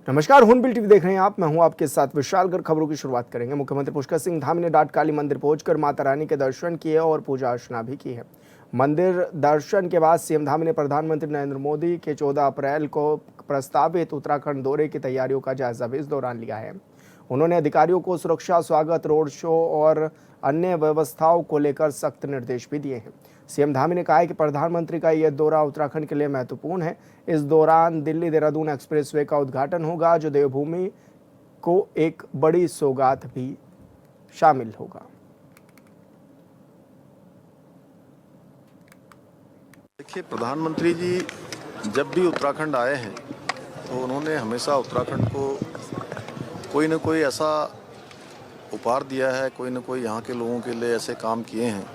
नमस्कार, hornbill TV देख रहे हैं आप। मैं हूं आपके साथ विशालगढ़। खबरों की शुरुआत करेंगे। मुख्यमंत्री पुष्कर सिंह धामी ने डाट काली मंदिर पहुंचकर माता रानी के दर्शन किए और पूजा अर्चना भी की है। मंदिर दर्शन के बाद सीएम धामी ने प्रधानमंत्री नरेंद्र मोदी के 14 अप्रैल को प्रस्तावित उत्तराखंड दौरे की तैयारियों का जायजा भी इस दौरान लिया है। उन्होंने अधिकारियों को सुरक्षा, स्वागत, रोड शो और अन्य व्यवस्थाओं को लेकर सख्त निर्देश भी दिए हैं। सीएम धामी ने कहा है कि प्रधानमंत्री का यह दौरा उत्तराखंड के लिए महत्वपूर्ण है। इस दौरान दिल्ली देहरादून एक्सप्रेसवे का उद्घाटन होगा, जो देवभूमि को एक बड़ी सौगात भी शामिल होगा। देखिए, प्रधानमंत्री जी जब भी उत्तराखंड आए हैं तो उन्होंने हमेशा उत्तराखंड को कोई न कोई ऐसा उपहार दिया है, कोई न कोई यहाँ के लोगों के लिए ऐसे काम किए हैं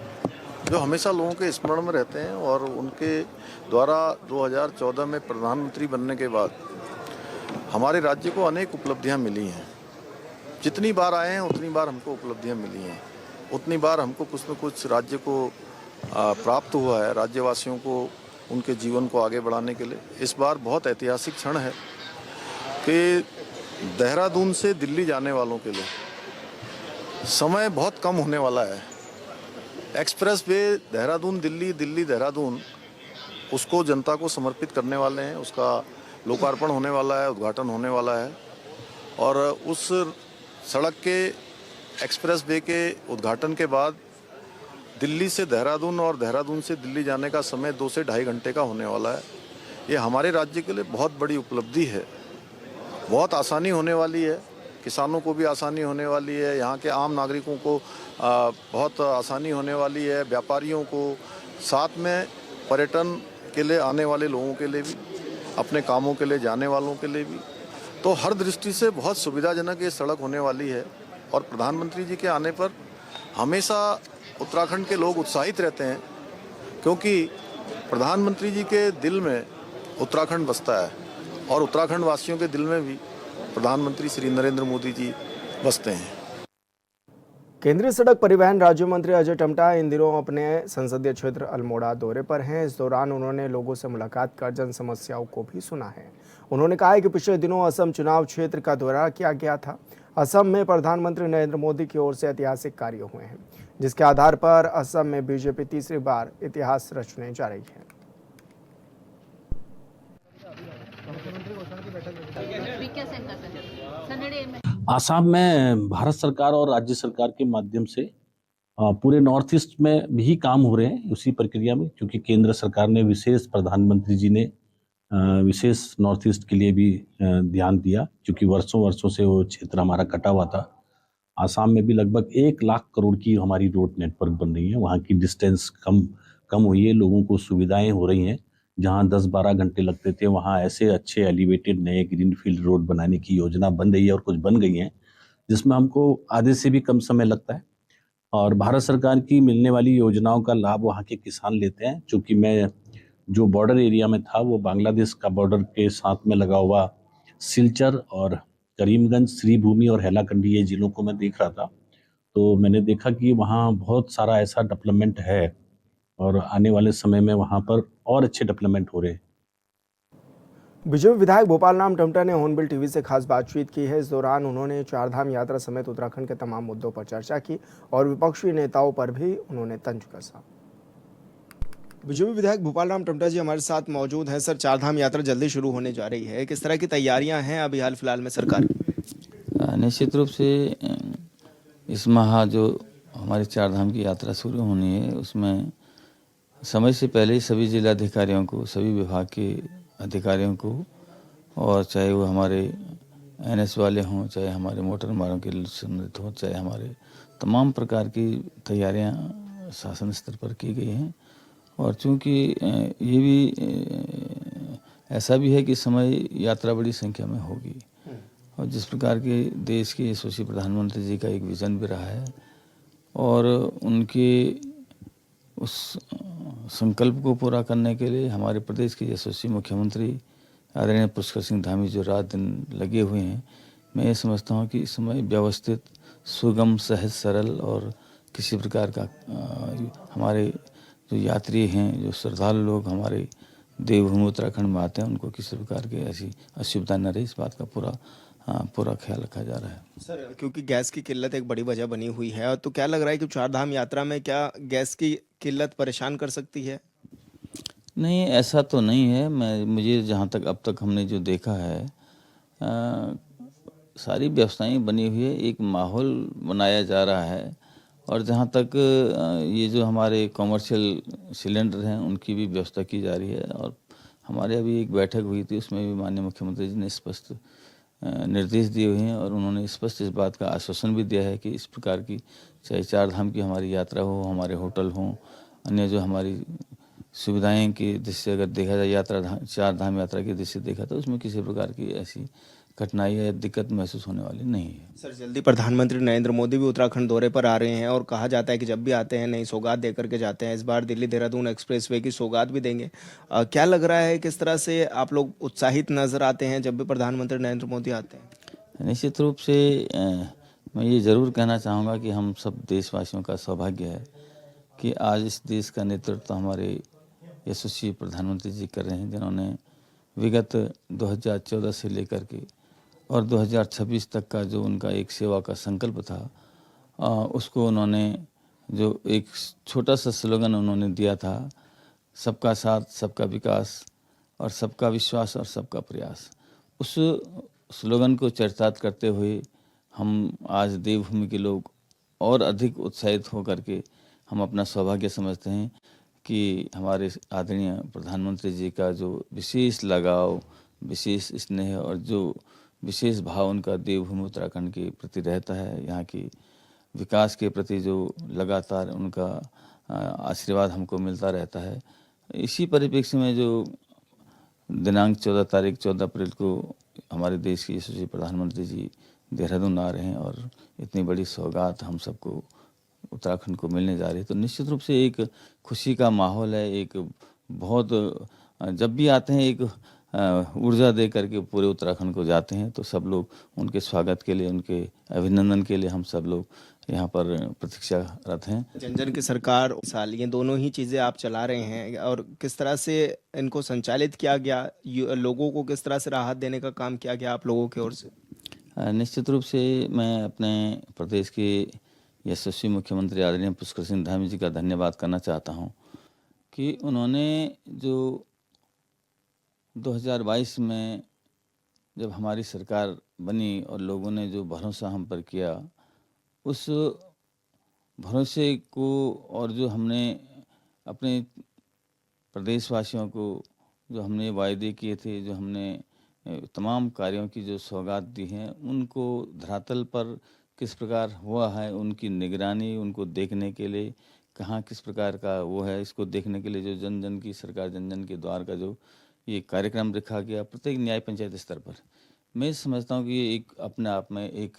जो हमेशा लोगों के स्मरण में रहते हैं। और उनके द्वारा 2014 में प्रधानमंत्री बनने के बाद हमारे राज्य को अनेक उपलब्धियां मिली हैं। जितनी बार आए हैं उतनी बार हमको उपलब्धियां मिली हैं, उतनी बार हमको कुछ न कुछ राज्य को प्राप्त हुआ है, राज्यवासियों को उनके जीवन को आगे बढ़ाने के लिए। इस बार बहुत ऐतिहासिक क्षण है कि देहरादून से दिल्ली जाने वालों के लिए समय बहुत कम होने वाला है। एक्सप्रेस वे देहरादून दिल्ली, दिल्ली देहरादून, उसको जनता को समर्पित करने वाले हैं। उसका लोकार्पण होने वाला है, उद्घाटन होने वाला है। और उस सड़क के एक्सप्रेस वे के उद्घाटन के बाद दिल्ली से देहरादून और देहरादून से दिल्ली जाने का समय 2 से ढाई घंटे का होने वाला है। ये हमारे राज्य के लिए बहुत बड़ी उपलब्धि है। बहुत आसानी होने वाली है, किसानों को भी आसानी होने वाली है, यहाँ के आम नागरिकों को बहुत आसानी होने वाली है, व्यापारियों को, साथ में पर्यटन के लिए आने वाले लोगों के लिए भी, अपने कामों के लिए जाने वालों के लिए भी। तो हर दृष्टि से बहुत सुविधाजनक ये सड़क होने वाली है। और प्रधानमंत्री जी के आने पर हमेशा उत्तराखंड के लोग उत्साहित रहते हैं, क्योंकि प्रधानमंत्री जी के दिल में उत्तराखंड बसता है और उत्तराखंड वासियों के दिल में भी प्रधानमंत्री श्री नरेंद्र मोदी जी बसते हैं। केंद्रीय सड़क परिवहन राज्य मंत्री अजय टम्टा इन दिनों अपने संसदीय क्षेत्र अल्मोड़ा दौरे पर हैं। इस दौरान उन्होंने लोगों से मुलाकात कर जन समस्याओं को भी सुना है। उन्होंने कहा है कि पिछले दिनों असम चुनाव क्षेत्र का दौरा किया गया था। असम में प्रधानमंत्री नरेंद्र मोदी की ओर से ऐतिहासिक कार्य हुए हैं, जिसके आधार पर असम में बीजेपी तीसरी बार इतिहास रचने जा रही है। आसाम में भारत सरकार और राज्य सरकार के माध्यम से पूरे नॉर्थ ईस्ट में भी काम हो रहे हैं उसी प्रक्रिया में, क्योंकि केंद्र सरकार ने विशेष, प्रधानमंत्री जी ने विशेष नॉर्थ ईस्ट के लिए भी ध्यान दिया, क्योंकि वर्षों वर्षों से वो क्षेत्र हमारा कटा हुआ था। आसाम में भी लगभग 1 लाख करोड़ की हमारी रोड नेटवर्क बन रही है। वहाँ की डिस्टेंस कम हुई है, लोगों को सुविधाएं हो रही हैं। जहाँ 10-12 घंटे लगते थे, वहाँ ऐसे अच्छे एलिवेटेड नए ग्रीनफील्ड रोड बनाने की योजना बन रही है और कुछ बन गई हैं, जिसमें हमको आधे से भी कम समय लगता है। और भारत सरकार की मिलने वाली योजनाओं का लाभ वहाँ के किसान लेते हैं। चूँकि मैं जो बॉर्डर एरिया में था, वो बांग्लादेश का बॉर्डर के साथ में लगा हुआ सिलचर और करीमगंज, श्रीभूमि और हैलाकंडी, ये जिलों को मैं देख रहा था। तो मैंने देखा कि वहाँ बहुत सारा ऐसा डेवलपमेंट है और आने वाले समय में वहाँ पर और अच्छे डेवलपमेंट हो रहे हैं। बीजेपी विधायक भोपाल राम टम्टा ने हॉर्नबिल टीवी से खास बातचीत की है। इस दौरान उन्होंने चारधाम यात्रा समेत उत्तराखंड के तमाम मुद्दों पर चर्चा की और विपक्षी नेताओं पर भी उन्होंने तंज कसा। बीजेपी विधायक भोपाल राम टम्टा जी हमारे साथ मौजूद हैं। सर, चारधाम यात्रा जल्दी शुरू होने जा रही है, किस तरह की तैयारियां हैं अभी हाल फिलहाल में सरकार की? निश्चित रूप से इस माह जो हमारी चारधाम की यात्रा शुरू होनी है, उसमें समय से पहले ही सभी जिलाधिकारियों को, सभी विभाग के अधिकारियों को, और चाहे वो हमारे एनएस वाले हों, चाहे हमारे मोटर मार्गों के संबंधित हों, चाहे हमारे तमाम प्रकार की तैयारियां शासन स्तर पर की गई हैं। और चूँकि ये भी ऐसा भी है कि समय यात्रा बड़ी संख्या में होगी, और जिस प्रकार के देश के यशस्वी प्रधानमंत्री जी का एक विज़न भी रहा है, और उनके उस संकल्प को पूरा करने के लिए हमारे प्रदेश के यशस्वी मुख्यमंत्री आदरणीय पुष्कर सिंह धामी जो रात दिन लगे हुए हैं, मैं ये समझता हूँ कि इस समय व्यवस्थित, सुगम, सहज, सरल और किसी प्रकार का हमारे जो यात्री हैं, जो श्रद्धालु लोग हमारे देवभूमि उत्तराखंड में आते हैं उनको किसी प्रकार की ऐसी असुविधा न रहे, इस बात का पूरा ख्याल रखा जा रहा है। सर, क्योंकि गैस की किल्लत एक बड़ी वजह बनी हुई है, तो क्या लग रहा है कि चार धाम यात्रा में क्या गैस की किल्लत परेशान कर सकती है? नहीं, ऐसा तो नहीं है। मुझे जहाँ तक अब तक हमने जो देखा है, सारी व्यवस्थाएं बनी हुई है, एक माहौल बनाया जा रहा है। और जहाँ तक ये जो हमारे कॉमर्शियल सिलेंडर हैं उनकी भी व्यवस्था की जा रही है। और हमारे अभी एक बैठक हुई थी, उसमें भी माननीय मुख्यमंत्री जी ने स्पष्ट निर्देश दिए हुए हैं और उन्होंने स्पष्ट इस बात का आश्वासन भी दिया है कि इस प्रकार की चाहे चार धाम की हमारी यात्रा हो, हमारे होटल हों, अन्य जो हमारी सुविधाएं की दृष्टि अगर देखा जाए, चार धाम यात्रा की दृष्टि देखा तो उसमें किसी प्रकार की ऐसी कठिनाई या दिक्कत महसूस होने वाली नहीं है। सर, जल्दी प्रधानमंत्री नरेंद्र मोदी भी उत्तराखंड दौरे पर आ रहे हैं और कहा जाता है कि जब भी आते हैं नई सौगात दे करके जाते हैं। इस बार दिल्ली देहरादून एक्सप्रेसवे की सौगात भी देंगे। क्या लग रहा है, किस तरह से आप लोग उत्साहित नजर आते हैं जब भी प्रधानमंत्री नरेंद्र मोदी आते हैं? निश्चित रूप से मैं ये ज़रूर कहना चाहूँगा कि हम सब देशवासियों का सौभाग्य है कि आज इस देश का नेतृत्व हमारे यशस्वी प्रधानमंत्री जी कर रहे हैं, जिन्होंने विगत 2014 से लेकर के और 2026 तक का जो उनका एक सेवा का संकल्प था, उसको उन्होंने जो एक छोटा सा स्लोगन उन्होंने दिया था, सबका साथ, सबका विकास और सबका विश्वास और सबका प्रयास, उस स्लोगन को चरितार्थ करते हुए हम आज देवभूमि के लोग और अधिक उत्साहित होकर के हम अपना सौभाग्य समझते हैं कि हमारे आदरणीय प्रधानमंत्री जी का जो विशेष लगाव, विशेष स्नेह और जो विशेष भाव उनका देवभूमि उत्तराखंड के प्रति रहता है, यहाँ की विकास के प्रति जो लगातार उनका आशीर्वाद हमको मिलता रहता है। इसी परिप्रेक्ष्य में जो दिनांक 14 अप्रैल को हमारे देश के यशस्वी प्रधानमंत्री जी देहरादून आ रहे हैं और इतनी बड़ी सौगात हम सबको उत्तराखंड को मिलने जा रही है, तो निश्चित रूप से एक खुशी का माहौल है। एक बहुत जब भी आते हैं एक ऊर्जा दे करके पूरे उत्तराखंड को जाते हैं, तो सब लोग उनके स्वागत के लिए, उनके अभिनंदन के लिए हम सब लोग यहाँ पर प्रतीक्षारत हैं। जन जन की सरकार साल, ये दोनों ही चीज़ें आप चला रहे हैं और किस तरह से इनको संचालित किया गया, लोगों को किस तरह से राहत देने का काम किया गया आप लोगों की ओर से? निश्चित रूप से मैं अपने प्रदेश के यशस्वी मुख्यमंत्री आदरणीय पुष्कर सिंह धामी जी का धन्यवाद करना चाहता हूँ कि उन्होंने जो 2022 में जब हमारी सरकार बनी और लोगों ने जो भरोसा हम पर किया, उस भरोसे को और जो हमने अपने प्रदेशवासियों को जो हमने वायदे किए थे, जो हमने तमाम कार्यों की जो सौगात दी हैं, उनको धरातल पर किस प्रकार हुआ है, उनकी निगरानी, उनको देखने के लिए कहाँ किस प्रकार का वो है, इसको देखने के लिए जो जन जन की सरकार, जन जन के द्वार का जो ये कार्यक्रम रखा गया प्रत्येक न्याय पंचायत स्तर पर, मैं समझता हूँ कि ये एक अपने आप में एक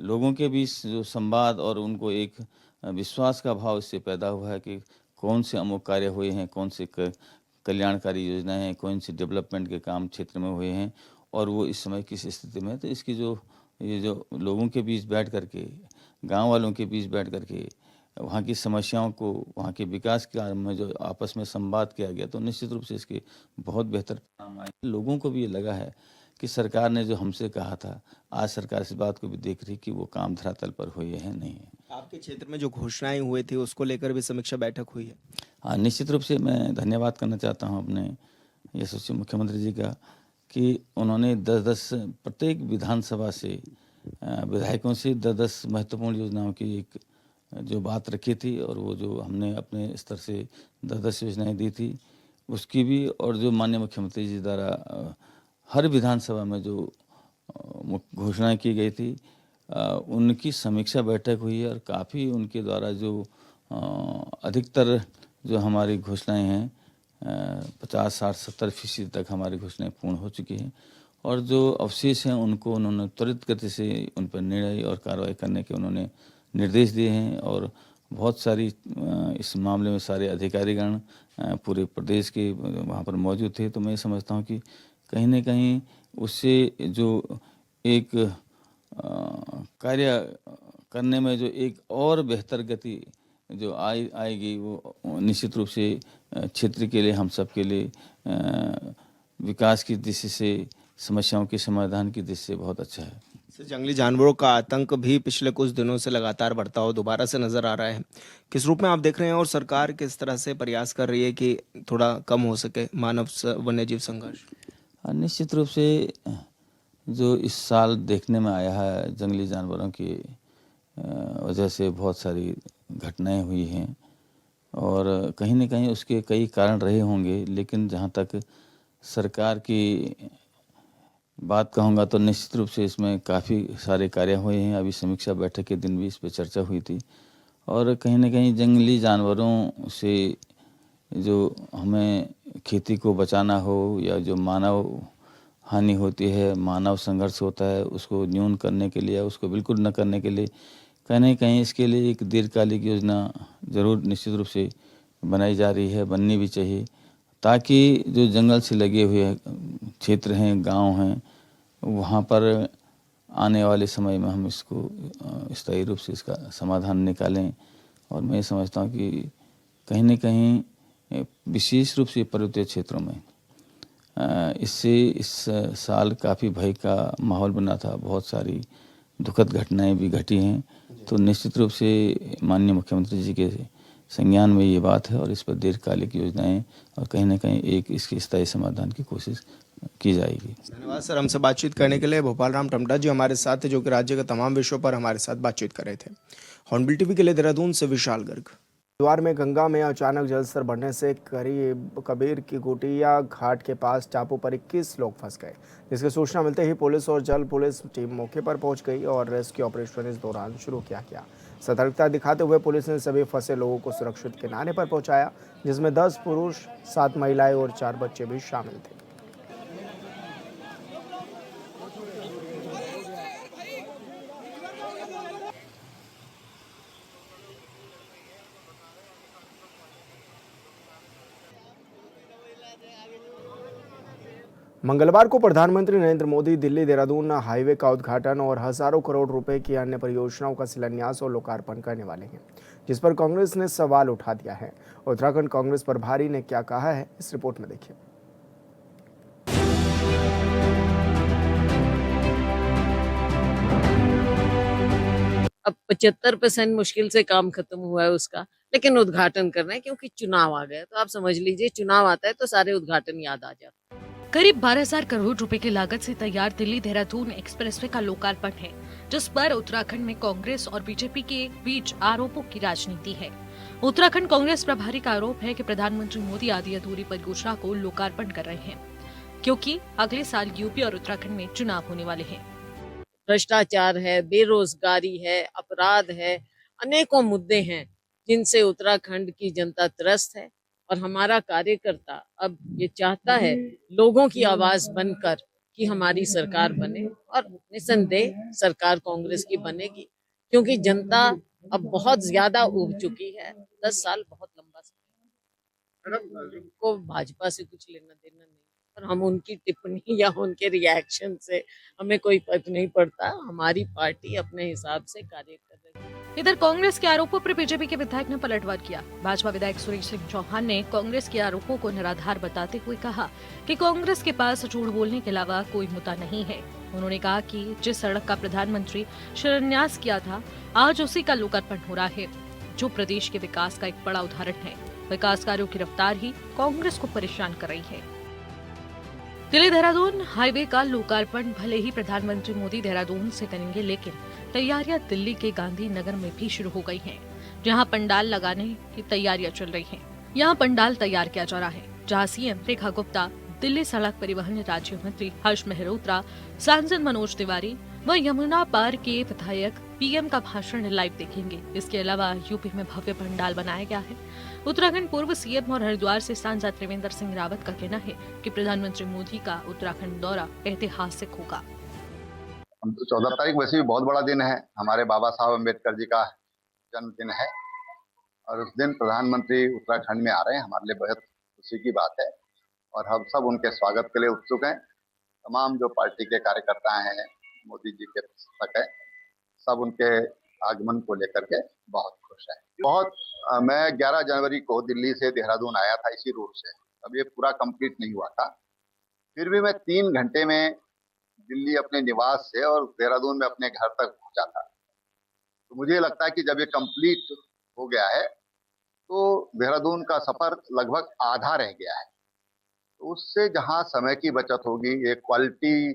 लोगों के बीच जो संवाद और उनको एक विश्वास का भाव इससे पैदा हुआ है कि कौन से अमुक कार्य हुए हैं, कौन से कल्याणकारी योजनाएं हैं, कौन से डेवलपमेंट के काम क्षेत्र में हुए हैं और वो इस समय किस स्थिति में है। तो इसकी जो ये जो लोगों के बीच बैठ करके, गांव वालों के बीच बैठ करके वहाँ की समस्याओं को, वहाँ के विकास के कार्य में जो आपस में संवाद किया गया, तो निश्चित रूप से इसके बहुत बेहतर परिणाम आए। लोगों को भी ये लगा है कि सरकार ने जो हमसे कहा था, आज सरकार इस बात को भी देख रही कि वो काम धरातल पर हुए हैं नहीं है। आपके क्षेत्र में जो घोषणाएं हुए थे उसको लेकर भी समीक्षा बैठक हुई है? हाँ, निश्चित रूप से मैं धन्यवाद करना चाहता हूँ अपने यशस्वी मुख्यमंत्री जी का कि उन्होंने 10-10 प्रत्येक विधानसभा से विधायकों से 10-10 महत्वपूर्ण योजनाओं की एक जो बात रखी थी और वो जो हमने अपने स्तर से 10-10 योजनाएं दी थी उसकी भी, और जो माननीय मुख्यमंत्री जी द्वारा हर विधानसभा में जो घोषणाएं की गई थी उनकी समीक्षा बैठक हुई है और काफ़ी उनके द्वारा जो अधिकतर जो हमारी घोषणाएं हैं 50-60-70% तक हमारी घोषणाएं पूर्ण हो चुकी हैं और जो अवशेष हैं उनको उन्होंने त्वरित गति से उन पर निर्णय और कार्रवाई करने के उन्होंने निर्देश दिए हैं। और बहुत सारी इस मामले में सारे अधिकारीगण पूरे प्रदेश के वहाँ पर मौजूद थे, तो मैं समझता हूँ कि कहीं न कहीं उससे जो एक कार्य करने में जो एक और बेहतर गति जो आएगी वो निश्चित रूप से क्षेत्र के लिए, हम सब के लिए विकास की दृष्टि से, समस्याओं के समाधान की दृष्टि से बहुत अच्छा है। जंगली जानवरों का आतंक भी पिछले कुछ दिनों से लगातार बढ़ता हुआ दोबारा से नजर आ रहा है। किस रूप में आप देख रहे हैं और सरकार किस तरह से प्रयास कर रही है कि थोड़ा कम हो सके वन्यजीव संघर्ष? निश्चित रूप से जो इस साल देखने में आया है, जंगली जानवरों की वजह से बहुत सारी घटनाएं हुई हैं और कहीं न कहीं उसके कई कारण रहे होंगे, लेकिन जहाँ तक सरकार की बात कहूँगा तो निश्चित रूप से इसमें काफ़ी सारे कार्य हुए हैं। अभी समीक्षा बैठक के दिन भी इस पे चर्चा हुई थी और कहीं न कहीं जंगली जानवरों से जो हमें खेती को बचाना हो या जो मानव हानि होती है, मानव संघर्ष होता है, उसको न्यून करने के लिए, उसको बिल्कुल न करने के लिए कहीं न कहीं इसके लिए एक दीर्घकालिक योजना ज़रूर निश्चित रूप से बनाई जा रही है, बननी भी चाहिए, ताकि जो जंगल से लगे हुए क्षेत्र हैं, गांव हैं, वहाँ पर आने वाले समय में हम इसको स्थायी रूप से इसका समाधान निकालें। और मैं समझता हूँ कि कहीं न कहीं विशेष रूप से पर्वतीय क्षेत्रों में इससे इस साल काफ़ी भय का माहौल बना था, बहुत सारी दुखद घटनाएं भी घटी हैं। तो निश्चित रूप से माननीय मुख्यमंत्री जी के संज्ञान में ये बात है और इस पर दीर्घकालिक योजनाएं और कहीं न कहीं एक इसके स्थायी समाधान की कोशिश की जाएगी। धन्यवाद सर, हमसे बातचीत करने के लिए। भोपाल राम टमटा जी हमारे साथ थे, जो कि राज्य के तमाम विषयों पर हमारे साथ बातचीत कर रहे थे। हॉर्नबिल टीवी के लिए देहरादून से विशाल गर्ग। हरिद्वार में गंगा में अचानक जलस्तर बढ़ने से करीब कबीर की कुटिया घाट के पास टापू पर 21 लोग फंस गए, जिसकी सूचना मिलते ही पुलिस और जल पुलिस टीम मौके पर पहुंच गई और रेस्क्यू ऑपरेशन इस दौरान शुरू किया गया। सतर्कता दिखाते हुए पुलिस ने सभी फंसे लोगों को सुरक्षित किनारे पर पहुंचाया, जिसमें 10 पुरुष, 7 महिलाएं और 4 बच्चे भी शामिल थे। मंगलवार को प्रधानमंत्री नरेंद्र मोदी दिल्ली देहरादून हाईवे का उद्घाटन और हजारों करोड़ रुपए की अन्य परियोजनाओं का शिलान्यास और लोकार्पण करने वाले हैं, जिस पर कांग्रेस ने सवाल उठा दिया है। उत्तराखंड कांग्रेस प्रभारी ने क्या कहा है, इस रिपोर्ट में देखिए। अब 75% मुश्किल से काम खत्म हुआ है उसका, लेकिन उद्घाटन करना है क्योंकि चुनाव आ गया। तो आप समझ लीजिए, चुनाव आता है तो सारे उद्घाटन याद आ जाते हैं। करीब 12,000 करोड़ रुपए की लागत से तैयार दिल्ली देहरादून एक्सप्रेसवे का लोकार्पण है, जिस पर उत्तराखंड में कांग्रेस और बीजेपी के बीच आरोपों की राजनीति है। उत्तराखंड कांग्रेस प्रभारी का आरोप है कि प्रधानमंत्री मोदी आधी अधूरी परियोजना को लोकार्पण कर रहे हैं, क्योंकि अगले साल यूपी और उत्तराखंड में चुनाव होने वाले हैं। भ्रष्टाचार है, बेरोजगारी है, अपराध है, अनेकों मुद्दे हैं जिनसे उत्तराखंड की जनता त्रस्त है। और हमारा कार्यकर्ता अब ये चाहता है लोगों की आवाज बनकर कि हमारी सरकार बने, और निसंदेह सरकार कांग्रेस की बनेगी, क्योंकि जनता अब बहुत ज्यादा उब चुकी है। 10 साल बहुत लंबा समय को भाजपा से कुछ लेना देना नहीं, और हम उनकी टिप्पणी या उनके रिएक्शन से हमें कोई फर्क नहीं पड़ता। हमारी पार्टी अपने हिसाब से कार्य कर रही है। इधर कांग्रेस के आरोपों पर बीजेपी के विधायक ने पलटवार किया। भाजपा विधायक सुरेश सिंह चौहान ने कांग्रेस के आरोपों को निराधार बताते हुए कहा कि कांग्रेस के पास झूठ बोलने के अलावा कोई मुद्दा नहीं है। उन्होंने कहा कि जिस सड़क का प्रधानमंत्री शिलान्यास किया था, आज उसी का लोकार्पण हो रहा है, जो प्रदेश के विकास का एक बड़ा उदाहरण है। विकास कार्यों की रफ्तार ही कांग्रेस को परेशान कर रही है। दिल्ली देहरादून हाईवे का लोकार्पण भले ही प्रधानमंत्री मोदी देहरादून से करेंगे, लेकिन तैयारियां दिल्ली के गांधी नगर में भी शुरू हो गई हैं, जहां पंडाल लगाने की तैयारियां चल रही हैं। यहां पंडाल तैयार किया जा रहा है, जहां सीएम रेखा गुप्ता, दिल्ली सड़क परिवहन राज्य मंत्री हर्ष मेहरोत्रा, सांसद मनोज तिवारी व यमुना पार के विधायक पीएम का भाषण लाइव देखेंगे। इसके अलावा यूपी में भव्य पंडाल बनाया गया है। उत्तराखंड पूर्व सीएम और हरिद्वार से सांसद त्रिवेंद्र सिंह रावत का कहना है कि प्रधानमंत्री मोदी का उत्तराखंड दौरा ऐतिहासिक होगा। 14 तारीख वैसे भी बहुत बड़ा दिन है, हमारे बाबा साहब अम्बेडकर जी का जन्मदिन है और उस दिन प्रधानमंत्री उत्तराखंड में आ रहे हैं, हमारे लिए बहुत खुशी की बात है और हम सब उनके स्वागत के लिए उत्सुक हैं। तमाम जो पार्टी के कार्यकर्ता हैं, मोदी जी के पुस्तक है, सब उनके आगमन को लेकर के बहुत खुश है। बहुत मैं 11 जनवरी को दिल्ली से देहरादून आया था इसी रूट से। अब ये पूरा कंप्लीट नहीं हुआ था, फिर भी मैं 3 घंटे में दिल्ली अपने निवास से और देहरादून में अपने घर तक पहुंचा था। तो मुझे लगता है कि जब ये कंप्लीट हो गया है तो देहरादून का सफर लगभग आधा रह गया है। तो उससे जहां समय की बचत होगी, एक क्वालिटी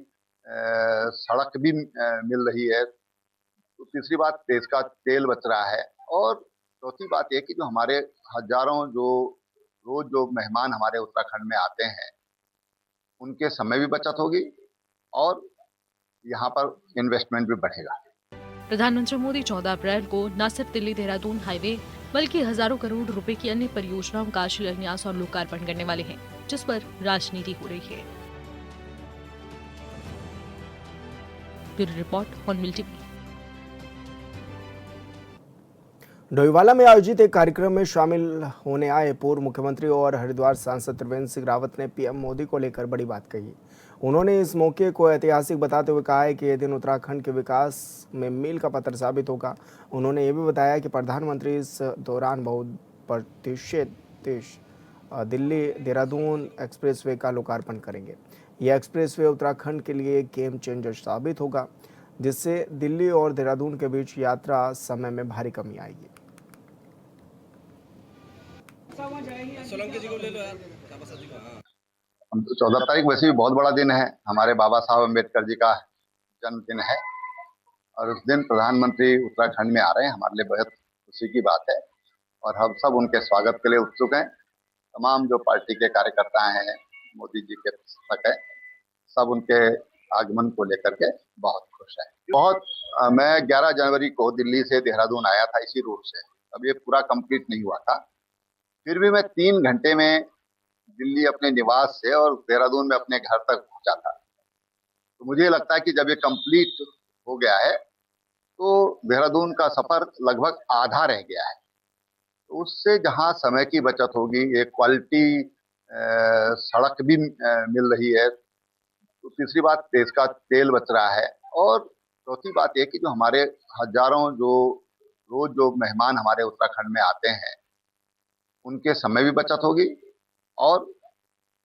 सड़क भी मिल रही है, तो तीसरी बात देश का तेल बच रहा है, और चौथी बात यह कि जो हमारे हजारों रोज जो मेहमान हमारे उत्तराखंड में आते हैं उनके समय भी बचत होगी और यहाँ पर इन्वेस्टमेंट भी बढ़ेगा। प्रधानमंत्री मोदी 14 अप्रैल को न सिर्फ दिल्ली देहरादून हाईवे बल्कि हजारों करोड़ रुपए की अन्य परियोजनाओं का शिलान्यास और लोकार्पण करने वाले हैं, जिस पर राजनीति हो रही है। Bureau report on mill TV. Doiwala में आयोजित एक कार्यक्रम में शामिल होने आए पूर्व मुख्यमंत्री और हरिद्वार सांसद त्रिवेंद्र सिंह रावत ने पीएम मोदी को लेकर बड़ी बात कही। उन्होंने इस मौके को ऐतिहासिक बताते हुए कहा है कि यह दिन उत्तराखंड के विकास में मील का पत्थर साबित होगा। उन्होंने ये भी बताया कि प्रधानमंत्री इस दौरान बहुप्रतीक्षित दिल्ली देहरादून एक्सप्रेसवे का लोकार्पण करेंगे। यह एक्सप्रेसवे उत्तराखंड के लिए एक गेम चेंजर साबित होगा, जिससे दिल्ली और देहरादून के बीच यात्रा समय में भारी कमी आएगी। हम तो 14 तारीख वैसे भी बहुत बड़ा दिन है, हमारे बाबा साहब अम्बेडकर जी का जन्मदिन है और उस दिन प्रधानमंत्री उत्तराखंड में आ रहे हैं, हमारे लिए बेहद खुशी की बात है और हम सब उनके स्वागत के लिए उत्सुक हैं। तमाम जो पार्टी के कार्यकर्ता हैं, मोदी जी के समर्थक हैं, सब उनके आगमन को लेकर के बहुत खुश है। मैं 11 जनवरी को दिल्ली से देहरादून आया था इसी रूट से। अब ये पूरा कंप्लीट नहीं हुआ था, फिर भी मैं 3 घंटे में दिल्ली अपने निवास से और देहरादून में अपने घर तक पहुंचा था। तो मुझे लगता है कि जब ये कंप्लीट हो गया है तो देहरादून का सफर लगभग आधा रह गया है। तो उससे जहां समय की बचत होगी, एक क्वालिटी सड़क भी मिल रही है, तो तीसरी बात देश का तेल बच रहा है, और चौथी बात यह कि जो हमारे हजारों रोज जो मेहमान हमारे उत्तराखंड में आते हैं उनके समय भी बचत होगी और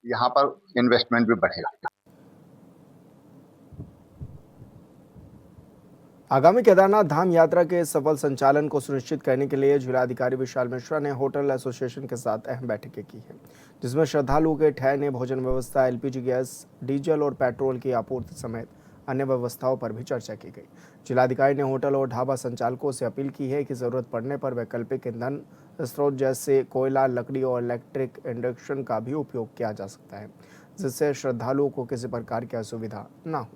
यहाँ पर इन्वेस्टमेंट भी बढ़ेगा। आगामी केदारनाथ धाम यात्रा के सफल संचालन को सुनिश्चित करने के लिए जिलाधिकारी विशाल मिश्रा ने होटल एसोसिएशन के साथ अहम बैठकें की हैं, जिसमें श्रद्धालुओं के ठहरने, भोजन व्यवस्था, एलपीजी गैस, डीजल और पेट्रोल की आपूर्ति समेत अन्य व्यवस्थाओं पर भी चर्चा की गई। जिलाधिकारी ने होटल और ढाबा संचालकों से अपील की है कि जरूरत पड़ने पर वैकल्पिक ईंधन स्रोत जैसे कोयला, लकड़ी और इलेक्ट्रिक इंडक्शन का भी उपयोग किया जा सकता है, जिससे श्रद्धालुओं को किसी प्रकार की असुविधा न हो।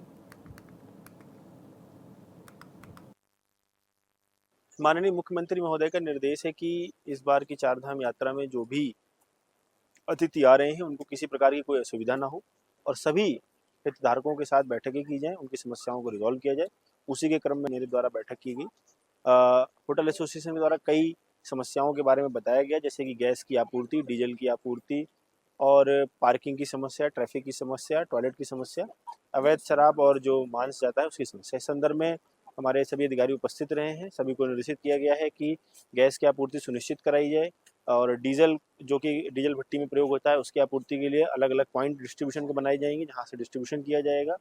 माननीय मुख्यमंत्री महोदय का निर्देश है कि इस बार की चारधाम यात्रा में जो भी अतिथि आ रहे हैं उनको किसी प्रकार की कोई असुविधा ना हो और सभी हितधारकों के साथ बैठकें की जाएं, उनकी समस्याओं को रिजॉल्व किया जाए। उसी के क्रम में मेरे द्वारा बैठक की गई। होटल एसोसिएशन के द्वारा कई समस्याओं के बारे में बताया गया, जैसे कि गैस की आपूर्ति, डीजल की आपूर्ति और पार्किंग की समस्या, ट्रैफिक की समस्या, टॉयलेट की समस्या, अवैध शराब और जो मांस जाता है उसकी समस्या। इस संदर्भ में हमारे सभी अधिकारी उपस्थित रहे हैं। सभी को निर्देशित किया गया है कि गैस की आपूर्ति सुनिश्चित कराई जाए और डीजल जो कि डीजल भट्टी में प्रयोग होता है उसकी आपूर्ति के लिए अलग अलग पॉइंट डिस्ट्रीब्यूशन को बनाई जाएंगी, जहां से डिस्ट्रीब्यूशन किया जाएगा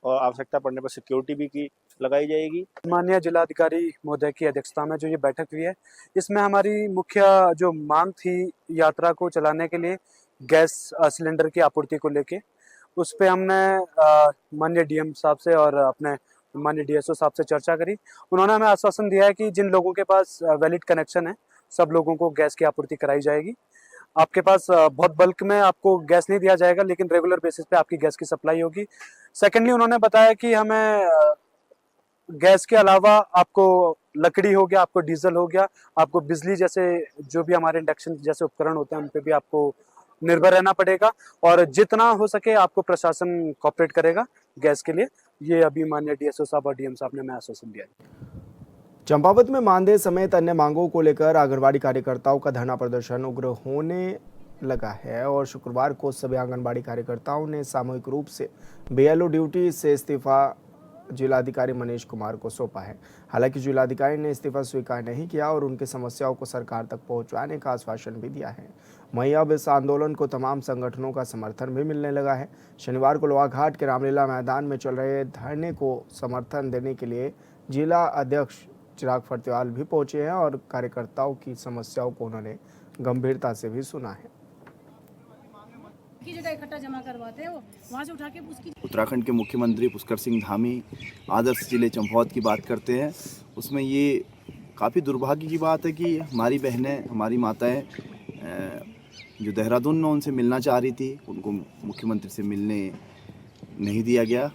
और आवश्यकता पड़ने पर सिक्योरिटी भी की लगाई जाएगी। माननीय जिलाधिकारी महोदय की अध्यक्षता में जो ये बैठक हुई है, इसमें हमारी मुख्य जो मांग थी यात्रा को चलाने के लिए गैस सिलेंडर की आपूर्ति को लेके, उस पर हमने माननीय डीएम साहब से और अपने माननीय डीएसओ साहब से चर्चा करी। उन्होंने हमें आश्वासन दिया है कि जिन लोगों के पास वैलिड कनेक्शन है सब लोगों को गैस की आपूर्ति कराई जाएगी। आपके पास बहुत बल्क में आपको गैस नहीं दिया जाएगा, लेकिन रेगुलर बेसिस पे आपकी गैस की सप्लाई होगी। सेकेंडली उन्होंने बताया कि हमें गैस के अलावा आपको लकड़ी हो गया, आपको डीजल हो गया, आपको बिजली जैसे जो भी हमारे इंडक्शन जैसे उपकरण होते हैं उन पे भी आपको निर्भर रहना पड़ेगा और जितना हो सके आपको प्रशासन कोऑपरेट करेगा गैस के लिए। ये अभी माननीय डीएसओ साहब और डीएम साहब ने हमें आश्वासन दिया है। चंपावत में मानदेय समेत अन्य मांगों को लेकर आंगनबाड़ी कार्यकर्ताओं का धरना प्रदर्शन उग्र होने लगा है और शुक्रवार को सभी आंगनबाड़ी कार्यकर्ताओं ने सामूहिक रूप से बीएलओ ड्यूटी से इस्तीफा जिलाधिकारी मनीष कुमार को सौंपा है। हालांकि जिलाधिकारी ने इस्तीफा स्वीकार नहीं किया और उनकी समस्याओं को सरकार तक पहुंचाने का आश्वासन भी दिया है। वहीं अब इस आंदोलन को तमाम संगठनों का समर्थन भी मिलने लगा है। शनिवार को लोहाघाट के रामलीला मैदान में चल रहे धरने को समर्थन देने के लिए जिला अध्यक्ष चिराग फर्त्याल भी पहुंचे हैं और कार्यकर्ताओं की समस्याओं को उन्होंने गंभीरता से भी सुना है। की जगह इकट्ठा जमा करवाते हैं वो वहाँ से उठा के उसकी। उत्तराखंड के मुख्यमंत्री पुष्कर सिंह धामी आदर्श जिले चंपावत की बात करते हैं, उसमें ये काफ़ी दुर्भाग्य की बात है कि हमारी बहनें, हमारी माताएं जो देहरादून में उनसे मिलना चाह रही थी, उनको मुख्यमंत्री से मिलने नहीं दिया गया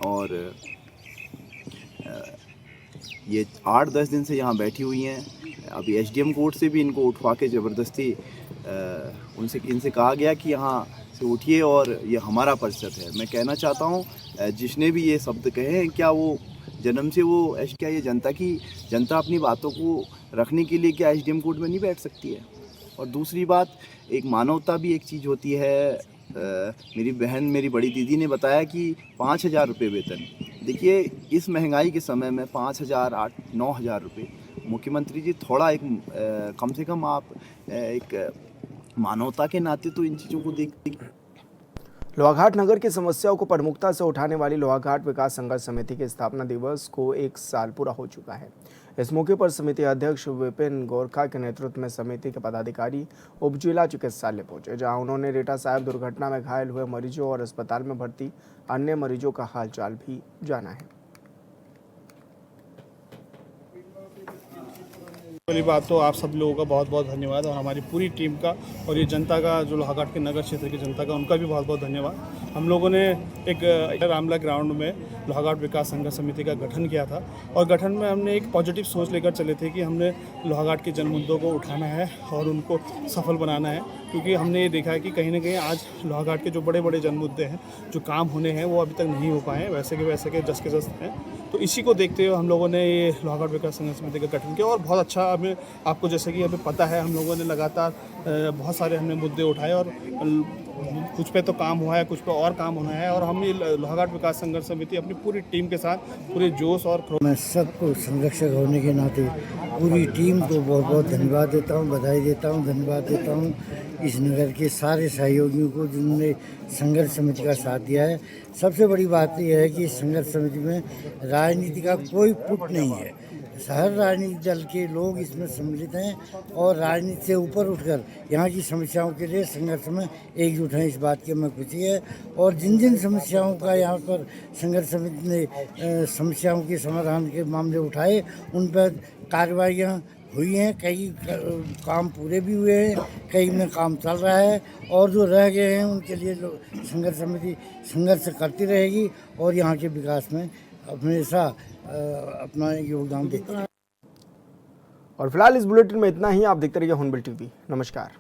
और ये 8-10 दिन से यहाँ बैठी हुई हैं। अभी एसडीएम कोर्ट से भी इनको उठवा के ज़बरदस्ती इनसे कहा गया कि यहाँ से उठिए और ये हमारा परिषद है। मैं कहना चाहता हूँ जिसने भी ये शब्द कहे हैं, क्या वो जन्म से वो क्या ये जनता अपनी बातों को रखने के लिए क्या एसडीएम कोर्ट में नहीं बैठ सकती है? और दूसरी बात, एक मानवता भी एक चीज़ होती है। मेरी बहन, मेरी बड़ी दीदी ने बताया कि 5,000 रुपये वेतन। देखिए, इस महंगाई के समय में 5,000, 8,000, 9,000 रुपये, मुख्यमंत्री जी थोड़ा एक कम से कम आप एक मानवता के नाते तो इन चीज़ों को देख। लोहाघाट नगर की समस्याओं को प्रमुखता से उठाने वाली लोहाघाट विकास संघर्ष समिति के स्थापना दिवस को 1 साल पूरा हो चुका है। इस मौके पर समिति अध्यक्ष विपिन गोरखा के नेतृत्व में समिति के पदाधिकारी उप जिला चिकित्सालय पहुंचे, जहां उन्होंने रीटा साहब दुर्घटना में घायल हुए मरीजों और अस्पताल में भर्ती अन्य मरीजों का हालचाल भी जाना है। पहली बात तो आप सब लोगों का बहुत बहुत धन्यवाद और हमारी पूरी टीम का और ये जनता का, जो लोहाघाट के नगर क्षेत्र की जनता का, उनका भी बहुत बहुत धन्यवाद। हम लोगों ने एक रामला ग्राउंड में लोहाघाट विकास संघर्ष समिति का गठन किया था और गठन में हमने एक पॉजिटिव सोच लेकर चले थे कि हमने लोहाघाट के जन मुद्दों को उठाना है और उनको सफल बनाना है, क्योंकि हमने ये देखा है कि कहीं ना कहीं आज लोहाघाट के जो बड़े बड़े जन मुद्दे हैं, जो काम होने हैं, वो अभी तक नहीं हो पाए हैं, वैसे के जस के जस हैं। तो इसी को देखते हुए हम लोगों ने ये लोहाघाट विकास संघर्ष समिति का गठन किया और बहुत अच्छा हमें, आपको जैसे कि हमें पता है, हम लोगों ने लगातार बहुत सारे हमने मुद्दे उठाए और कुछ पे तो काम हुआ है, कुछ पे और काम होना है और हम ये लोहाघाट विकास संघर्ष समिति अपनी पूरी टीम के साथ पूरे जोश और मैं सबको संरक्षक होने के नाते पूरी टीम को बहुत बहुत धन्यवाद देता हूँ, बधाई देता हूँ, धन्यवाद देता हूँ इस नगर के सारे सहयोगियों को जिन्होंने संघर्ष समिति का साथ दिया है। सबसे बड़ी बात यह है कि इस संघर्ष समिति में राजनीति का कोई पुट नहीं है। हर राजनीतिक दल के लोग इसमें सम्मिलित हैं और राजनीति से ऊपर उठकर यहाँ की समस्याओं के लिए संघर्ष में एकजुट हैं, इस बात की हमें खुशी है। और जिन जिन समस्याओं का यहाँ पर संघर्ष समिति ने समस्याओं के समाधान के मामले उठाए, उन पर कार्रवाइयाँ हुई हैं, कई काम पूरे भी हुए हैं, कई में काम चल रहा है और जो रह गए हैं उनके लिए संघर्ष समिति संघर्ष करती रहेगी और यहाँ के विकास में हमेशा अपना योगदान देते हैं। और फिलहाल इस बुलेटिन में इतना ही। आप देखते रहिए हॉर्नबिल टीवी। नमस्कार।